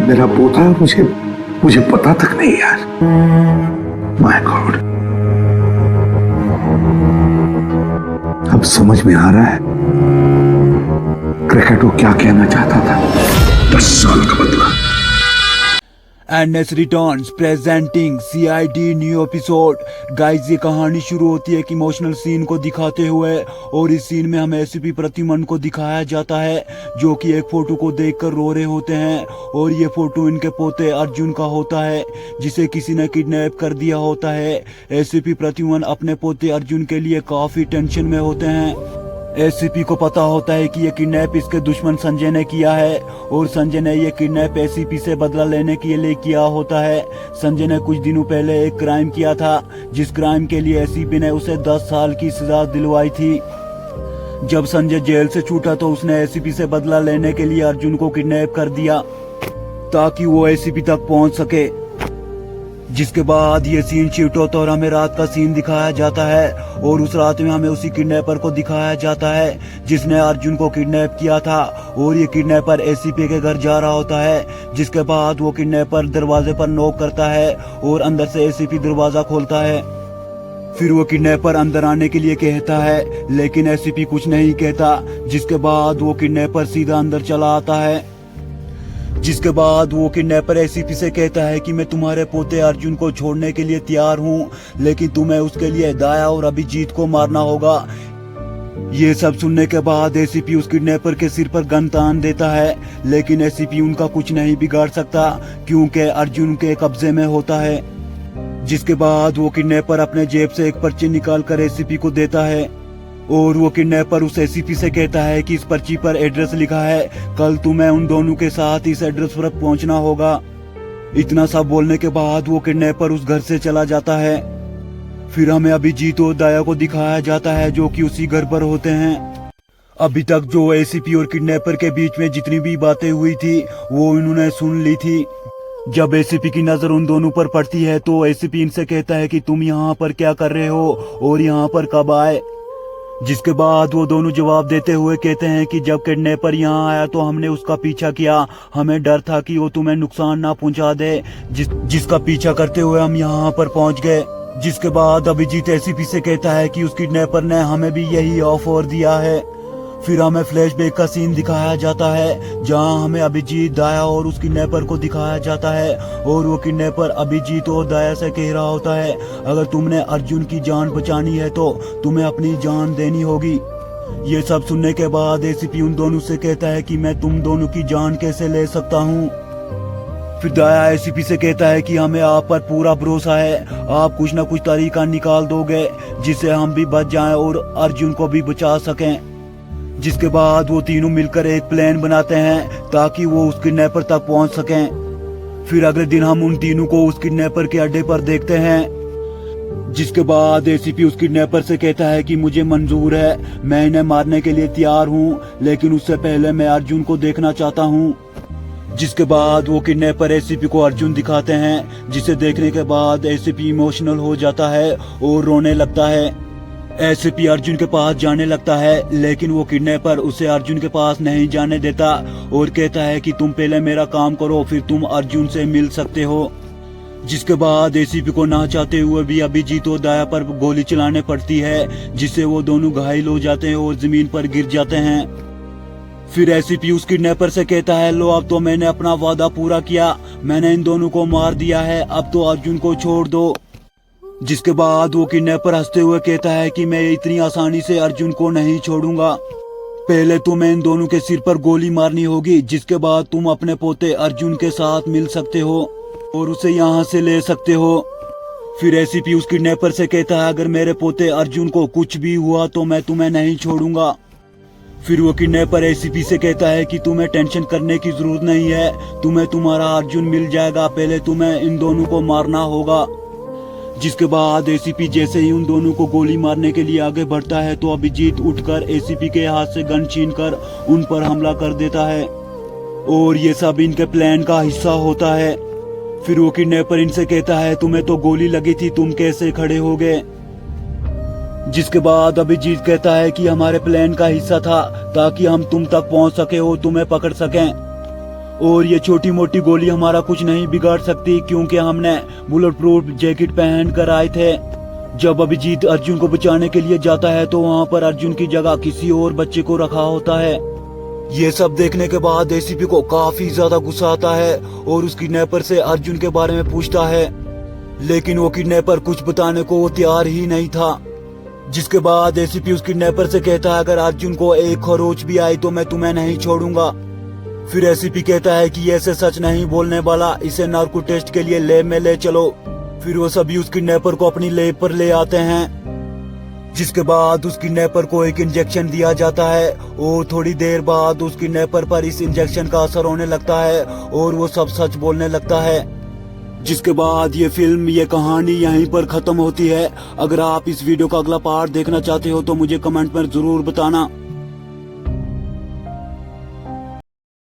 मेरा पोता है, मुझे मुझे पता तक नहीं यार। माय गॉड, अब समझ में आ रहा है क्रैकेटो क्या कहना चाहता था। 10 साल का बदला। NS Returns presenting CID new episode. Guys, ये कहानी शुरू होती है एक इमोशनल सीन को दिखाते हुए, और इस सीन में हमें एसीपी प्रतिमन को दिखाया जाता है जो कि एक फोटो को देखकर रो रहे होते हैं, और ये फोटो इनके पोते अर्जुन का होता है जिसे किसी ने किडनैप कर दिया होता है। एसीपी प्रतिमन अपने पोते अर्जुन के लिए काफी टेंशन में होते हैं। एसीपी को पता होता है कि ये किडनैप इसके दुश्मन संजय ने किया है, और संजय ने ये किडनैप एसीपी से बदला लेने के लिए किया होता है। संजय ने कुछ दिनों पहले एक क्राइम किया था, जिस क्राइम के लिए एसीपी ने उसे 10 साल की सजा दिलवाई थी। जब संजय जेल से छूटा तो उसने एसीपी से बदला लेने के लिए अर्जुन को किडनैप कर दिया ताकि वो एसीपी तक पहुंच सके। जिसके बाद ये सीन शिफ्ट होता और हमें रात का सीन दिखाया जाता है, और उस रात में हमें उसी किडनैपर को दिखाया जाता है जिसने अर्जुन को किडनैप किया था, और ये किडनैपर एसीपी के घर जा रहा होता है। जिसके बाद वो किडनैपर दरवाजे पर नॉक करता है और अंदर से एसीपी दरवाजा खोलता है। फिर वो किडनैपर अंदर आने के लिए कहता है, लेकिन एसीपी कुछ नहीं कहता। जिसके बाद वो किडनैपर सीधा अंदर चला आता है। जिसके बाद वो किडनैपर एसीपी से कहता है कि मैं तुम्हारे पोते अर्जुन को छोड़ने के लिए तैयार हूँ, लेकिन तुम्हें उसके लिए दाया और अभिजीत को मारना होगा। ये सब सुनने के बाद एसीपी उस किडनैपर के सिर पर गन तान देता है, लेकिन एसीपी उनका कुछ नहीं बिगाड़ सकता क्योंकि अर्जुन के कब्जे में होता है। जिसके बाद वो किडनैपर अपने जेब से एक पर्ची निकाल कर एसीपी को देता है, और वो किडनैपर उस एसीपी से कहता है कि इस पर्ची पर एड्रेस लिखा है, कल तुम्हें उन दोनों के साथ इस एड्रेस पर पहुंचना होगा। इतना सब बोलने के बाद वो किडनैपर उस घर से चला जाता है। फिर हमें अभिजीत और दाया को दिखाया जाता है जो कि उसी घर पर होते हैं। अभी तक जो एसीपी और किडनैपर के बीच में जितनी भी बातें हुई थी वो इन्होंने सुन ली थी। जब एसीपी की नजर उन दोनों पर पड़ती है तो एसीपी इनसे कहता है कि तुम यहाँ पर क्या कर रहे हो और यहाँ पर कब आए। जिसके बाद वो दोनों जवाब देते हुए कहते हैं कि जब किडनैपर यहाँ आया तो हमने उसका पीछा किया, हमें डर था कि वो तुम्हें नुकसान ना पहुंचा दे, जिसका पीछा करते हुए हम यहाँ पर पहुंच गए। जिसके बाद अभिजीत एसीपी से कहता है कि उस किडनैपर ने हमें भी यही ऑफर दिया है। फिर हमें फ्लैशबैक का सीन दिखाया जाता है जहां हमें अभिजीत, दाया और उस किडनैपर को दिखाया जाता है, और वो किडनैपर अभिजीत और दाया से कह रहा होता है, अगर तुमने अर्जुन की जान बचानी है तो तुम्हें अपनी जान देनी होगी। ये सब सुनने के बाद एसीपी उन दोनों से कहता है कि मैं तुम दोनों की जान कैसे ले सकता हूँ। फिर दाया एसीपी से कहता है कि हमें आप पर पूरा भरोसा है, आप कुछ न कुछ तरीका निकाल दोगे जिससे हम भी बच जाएं और अर्जुन को भी बचा सकें। जिसके बाद वो तीनों मिलकर एक प्लान बनाते हैं ताकि वो उस किडनैपर तक पहुंच सकें। फिर अगले दिन हम उन तीनों को उस किडनैपर के अड्डे पर देखते हैं। जिसके बाद एसीपी उस किडनैपर से कहता है कि मुझे मंजूर है, मैं इन्हें मारने के लिए तैयार हूँ, लेकिन उससे पहले मैं अर्जुन को देखना चाहता हूँ। जिसके बाद वो किडनैपर एसीपी को अर्जुन दिखाते हैं, जिसे देखने के बाद एसीपी इमोशनल हो जाता है और रोने लगता है। एसीपी अर्जुन के पास जाने लगता है, लेकिन वो किडनैपर उसे अर्जुन के पास नहीं जाने देता और कहता है कि तुम पहले मेरा काम करो फिर तुम अर्जुन से मिल सकते हो। जिसके बाद एसीपी को ना चाहते हुए भी अभिजीत और दाया पर गोली चलाने पड़ती है, जिससे वो दोनों घायल हो जाते हैं और जमीन पर गिर जाते हैं। फिर एसीपी उस किडनैपर से कहता है, लो अब तो मैंने अपना वादा पूरा किया, मैंने इन दोनों को मार दिया है, अब तो अर्जुन को छोड़ दो। जिसके बाद वो किडनैपर हंसते हुए कहता है कि मैं इतनी आसानी से अर्जुन को नहीं छोड़ूंगा, पहले तुम्हें इन दोनों के सिर पर गोली मारनी होगी, जिसके बाद तुम अपने पोते अर्जुन के साथ मिल सकते हो और उसे यहाँ से ले सकते हो। फिर एसीपी उस किडनैपर से कहता है, अगर मेरे पोते अर्जुन को कुछ भी हुआ तो मैं तुम्हें नहीं छोड़ूंगा। फिर वो किडनैपर एसीपी से कहता है कि तुम्हें टेंशन करने की जरूरत नहीं है, तुम्हें तुम्हारा अर्जुन मिल जाएगा, पहले तुम्हें इन दोनों को मारना होगा। जिसके बाद एसीपी जैसे ही उन दोनों को गोली मारने के लिए आगे बढ़ता है तो अभिजीत उठकर एसीपी के हाथ से गन छीनकर उन पर हमला कर देता है, और ये सब इनके प्लान का हिस्सा होता है। फिर वो किडनैपर इनसे कहता है, तुम्हें तो गोली लगी थी, तुम कैसे खड़े हो गए। जिसके बाद अभिजीत कहता है कि हमारे प्लान का हिस्सा था ताकि हम तुम तक पहुंच सके और तुम्हें पकड़ सकें। और ये छोटी मोटी गोली हमारा कुछ नहीं बिगाड़ सकती, क्योंकि हमने बुलेट प्रूफ जैकेट पहन कर आए थे। जब अभिजीत अर्जुन को बचाने के लिए जाता है तो वहाँ पर अर्जुन की जगह किसी और बच्चे को रखा होता है। ये सब देखने के बाद एसीपी को काफी ज्यादा गुस्सा आता है और उस किडनैपर से अर्जुन के बारे में पूछता है, लेकिन वो किडनैपर कुछ बताने को वो तैयार ही नहीं था। जिसके बाद एसीपी उस किडनैपर से कहता है, अगर अर्जुन को एक खरोच भी आई तो मैं तुम्हें नहीं छोड़ूंगा। फिर एसीपी कहता है कि ऐसे सच नहीं बोलने वाला, इसे नार्को टेस्ट के लिए लैब में ले चलो। फिर वो सभी उस किडनैपर को अपनी लैब पर ले आते हैं। जिसके बाद उस किडनैपर को एक इंजेक्शन दिया जाता है और थोड़ी देर बाद उस किडनैपर पर इस इंजेक्शन का असर होने लगता है और वो सब सच बोलने लगता है। जिसके बाद ये फिल्म, ये कहानी यहीं पर खत्म होती है। अगर आप इस वीडियो का अगला पार्ट देखना चाहते हो तो मुझे कमेंट में जरूर बताना।